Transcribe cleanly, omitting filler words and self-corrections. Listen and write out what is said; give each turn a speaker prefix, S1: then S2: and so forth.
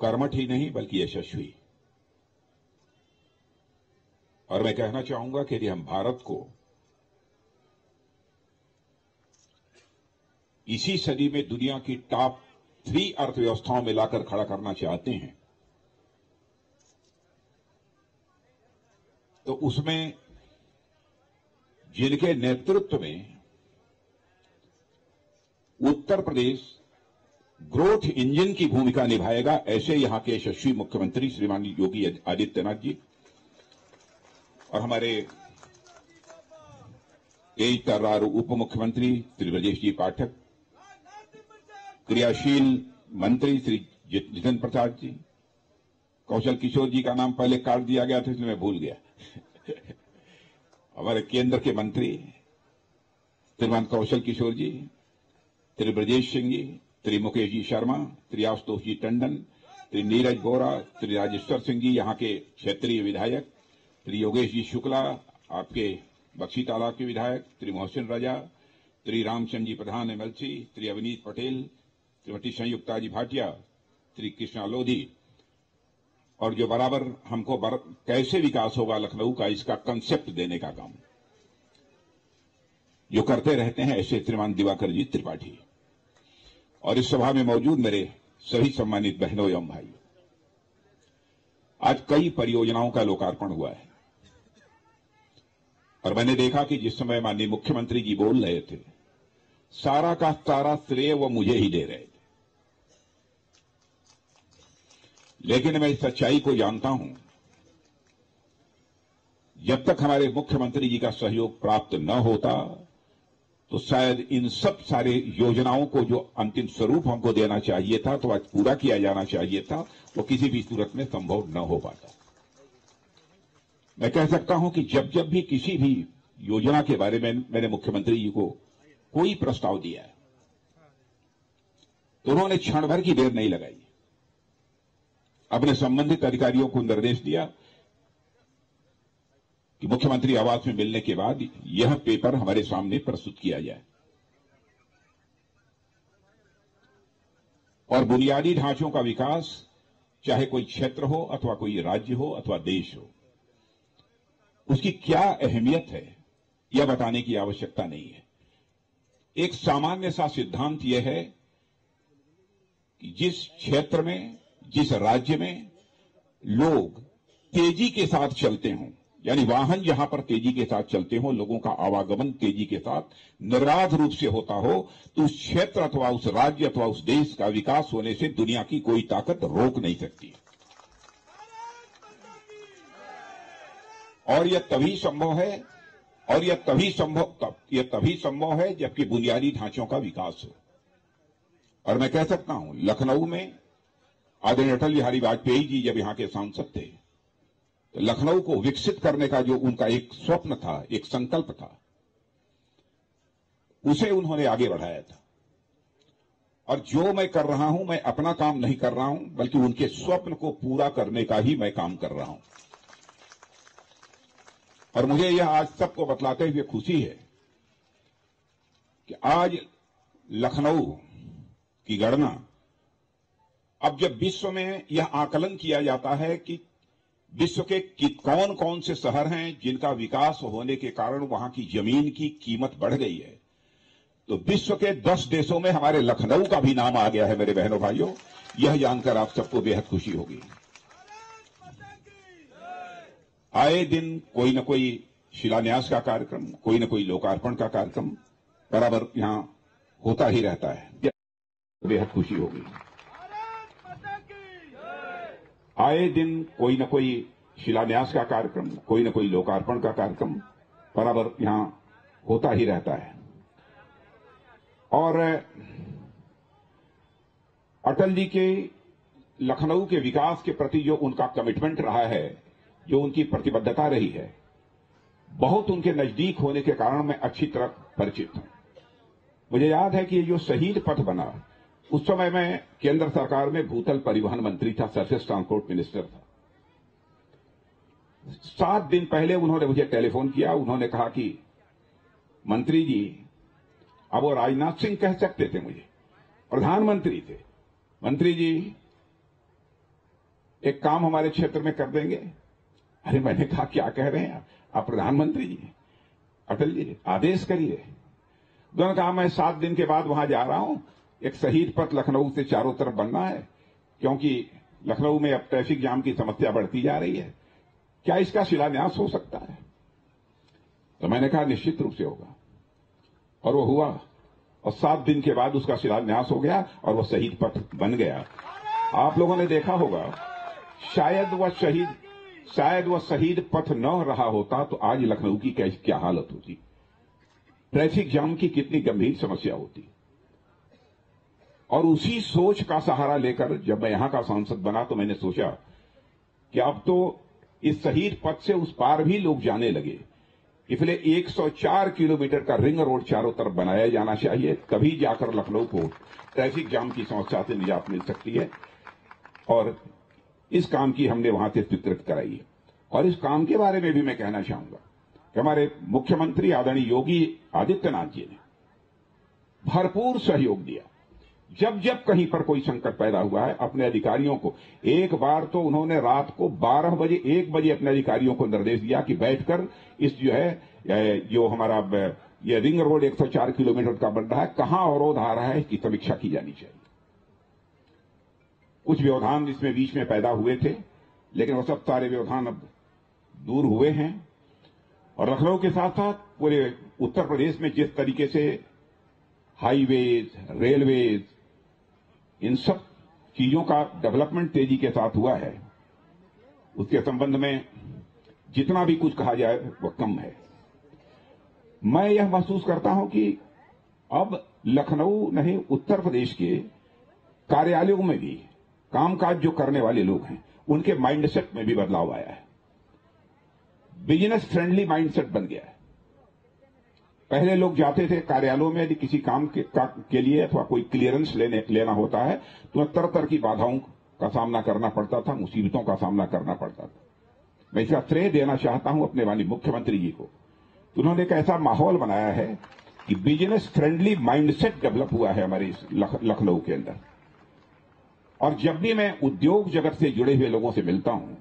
S1: कर्मठ ही नहीं बल्कि यशस्वी। और मैं कहना चाहूंगा कि यदि हम भारत को इसी सदी में दुनिया की टॉप 3 अर्थव्यवस्थाओं में लाकर खड़ा करना चाहते हैं तो उसमें जिनके नेतृत्व में उत्तर प्रदेश ग्रोथ इंजन की भूमिका निभाएगा, ऐसे यहां के यशस्वी मुख्यमंत्री श्रीमान योगी आदित्यनाथ जी और हमारे तेज तर्रार उप मुख्यमंत्री श्री ब्रजेश जी पाठक, क्रियाशील मंत्री श्री जितेंद्र प्रसाद जी, कौशल किशोर जी का नाम पहले काट दिया गया था इसलिए मैं भूल गया हमारे केंद्र के मंत्री श्रीमान कौशल किशोर जी, श्री ब्रजेश सिंह जी, श्री मुकेश जी शर्मा, श्री आशुतोष जी टंडन, श्री नीरज बोरा, श्री राजेश्वर सिंह जी यहाँ के क्षेत्रीय विधायक, श्री योगेश जी शुक्ला आपके बक्सी तालाब के विधायक, श्री मोहसिन रजा, श्री रामचंद्र जी प्रधान एमएलसी, श्री अविनीत पटेल, श्रीमती संयुक्ता जी भाटिया, श्री कृष्णा लोधी और जो बराबर हमको कैसे विकास होगा लखनऊ का इसका कंसेप्ट देने का काम जो करते रहते हैं ऐसे श्रीमान दिवाकर जी त्रिपाठी और इस सभा में मौजूद मेरे सभी सम्मानित बहनों एवं भाइयों, आज कई परियोजनाओं का लोकार्पण हुआ है और मैंने देखा कि जिस समय माननीय मुख्यमंत्री जी बोल रहे थे सारा का सारा श्रेय वो मुझे ही दे रहे थे, लेकिन मैं इस सच्चाई को जानता हूं जब तक हमारे मुख्यमंत्री जी का सहयोग प्राप्त न होता तो शायद इन सब सारे योजनाओं को जो अंतिम स्वरूप हमको देना चाहिए था तो आज पूरा किया जाना चाहिए था वो किसी भी सूरत में संभव न हो पाता। मैं कह सकता हूं कि जब जब भी किसी भी योजना के बारे में मैंने मुख्यमंत्री जी को कोई प्रस्ताव दिया है तो उन्होंने क्षण भर की देर नहीं लगाई, अपने संबंधित अधिकारियों को निर्देश दिया कि मुख्यमंत्री आवास में मिलने के बाद यह पेपर हमारे सामने प्रस्तुत किया जाए और बुनियादी ढांचों का विकास चाहे कोई क्षेत्र हो अथवा कोई राज्य हो अथवा देश हो उसकी क्या अहमियत है यह बताने की आवश्यकता नहीं है। एक सामान्य सा सिद्धांत यह है कि जिस क्षेत्र में जिस राज्य में लोग तेजी के साथ चलते हों यानी वाहन जहां पर तेजी के साथ चलते हो, लोगों का आवागमन तेजी के साथ निर्बाध रूप से होता हो तो उस क्षेत्र अथवा उस राज्य अथवा उस देश का विकास होने से दुनिया की कोई ताकत रोक नहीं सकती और यह तभी संभव है जबकि बुनियादी ढांचों का विकास हो। और मैं कह सकता हूं लखनऊ में आदरणीय अटल बिहारी वाजपेयी जी जब यहां के सांसद थे तो लखनऊ को विकसित करने का जो उनका एक स्वप्न था, एक संकल्प था, उसे उन्होंने आगे बढ़ाया था और जो मैं कर रहा हूं मैं अपना काम नहीं कर रहा हूं बल्कि उनके स्वप्न को पूरा करने का ही मैं काम कर रहा हूं। और मुझे यह आज सबको बतलाते हुए खुशी है कि आज लखनऊ की गणना अब जब विश्व में यह आकलन किया जाता है कि विश्व के कौन कौन से शहर हैं जिनका विकास होने के कारण वहां की जमीन की कीमत बढ़ गई है तो विश्व के 10 देशों में हमारे लखनऊ का भी नाम आ गया है। मेरे बहनों भाइयों, यह जानकर आप सबको बेहद खुशी होगी। आए दिन कोई न कोई शिलान्यास का कार्यक्रम, कोई न कोई लोकार्पण का कार्यक्रम बराबर यहां होता ही रहता है, बेहद खुशी होगी। आए दिन कोई न कोई शिलान्यास का कार्यक्रम, कोई न कोई लोकार्पण का कार्यक्रम बराबर यहां होता ही रहता है और अटल जी के लखनऊ के विकास के प्रति जो उनका कमिटमेंट रहा है, जो उनकी प्रतिबद्धता रही है, बहुत उनके नजदीक होने के कारण मैं अच्छी तरह परिचित हूं। मुझे याद है कि ये जो शहीद पथ बना, उस समय मैं केंद्र सरकार में भूतल परिवहन मंत्री था, सरफेस ट्रांसपोर्ट मिनिस्टर था। 7 दिन पहले उन्होंने मुझे टेलीफोन किया। उन्होंने कहा कि मंत्री जी, अब वो राजनाथ सिंह कह सकते थे, मुझे प्रधानमंत्री थे, मंत्री जी एक काम हमारे क्षेत्र में कर देंगे। अरे मैंने कहा क्या कह रहे हैं आप प्रधानमंत्री जी, अटल जी, आदेश करिए। उन्होंने कहा मैं 7 दिन के बाद वहां जा रहा हूं, एक शहीद पथ लखनऊ से चारों तरफ बनना है, क्योंकि लखनऊ में अब ट्रैफिक जाम की समस्या बढ़ती जा रही है, क्या इसका शिलान्यास हो सकता है? तो मैंने कहा निश्चित रूप से होगा, और वो हुआ, और 7 दिन के बाद उसका शिलान्यास हो गया और वह शहीद पथ बन गया। आप लोगों ने देखा होगा, शायद वह शहीद पथ न रहा होता तो आज लखनऊ की क्या हालत होती, ट्रैफिक जाम की कितनी गंभीर समस्या होती। और उसी सोच का सहारा लेकर जब मैं यहां का सांसद बना तो मैंने सोचा कि अब तो इस शहीद पथ से उस पार भी लोग जाने लगे, इसलिए 104 किलोमीटर का रिंग रोड चारों तरफ बनाया जाना चाहिए, कभी जाकर लखनऊ को ट्रैफिक जाम की समस्या से निजात मिल सकती है। और इस काम की हमने वहां से स्वीकृत कराई है। और इस काम के बारे में भी मैं कहना चाहूंगा कि हमारे मुख्यमंत्री आदरणीय योगी आदित्यनाथ जी ने भरपूर सहयोग दिया। जब जब कहीं पर कोई संकट पैदा हुआ है, अपने अधिकारियों को, एक बार तो उन्होंने रात को 12 बजे 1 बजे अपने अधिकारियों को निर्देश दिया कि बैठकर इस जो हमारा ये रिंग रोड 104 किलोमीटर का बन रहा है, कहां अवरोध आ रहा है, इसकी समीक्षा की जानी चाहिए। कुछ व्यवधान इसमें बीच में पैदा हुए थे, लेकिन वो सब सारे व्यवधान अब दूर हुए हैं। और लखनऊ के साथ साथ पूरे उत्तर प्रदेश में जिस तरीके से हाईवेज, रेलवेज, इन सब चीजों का डेवलपमेंट तेजी के साथ हुआ है, उसके संबंध में जितना भी कुछ कहा जाए वह कम है। मैं यह महसूस करता हूं कि अब लखनऊ नहीं, उत्तर प्रदेश के कार्यालयों में भी कामकाज जो करने वाले लोग हैं, उनके माइंडसेट में भी बदलाव आया है। बिजनेस फ्रेंडली माइंडसेट बन गया है। पहले लोग जाते थे कार्यालयों में, यदि किसी काम के लिए अथवा कोई क्लियरेंस लेना होता है तो तरह तरह की बाधाओं का सामना करना पड़ता था, मुसीबतों का सामना करना पड़ता था। मैं इसका श्रेय देना चाहता हूं अपने माननीय मुख्यमंत्री जी को। उन्होंने एक ऐसा माहौल बनाया है कि बिजनेस फ्रेंडली माइंडसेट डेवलप हुआ है हमारे लखनऊ के अंदर। और जब भी मैं उद्योग जगत से जुड़े हुए लोगों से मिलता हूं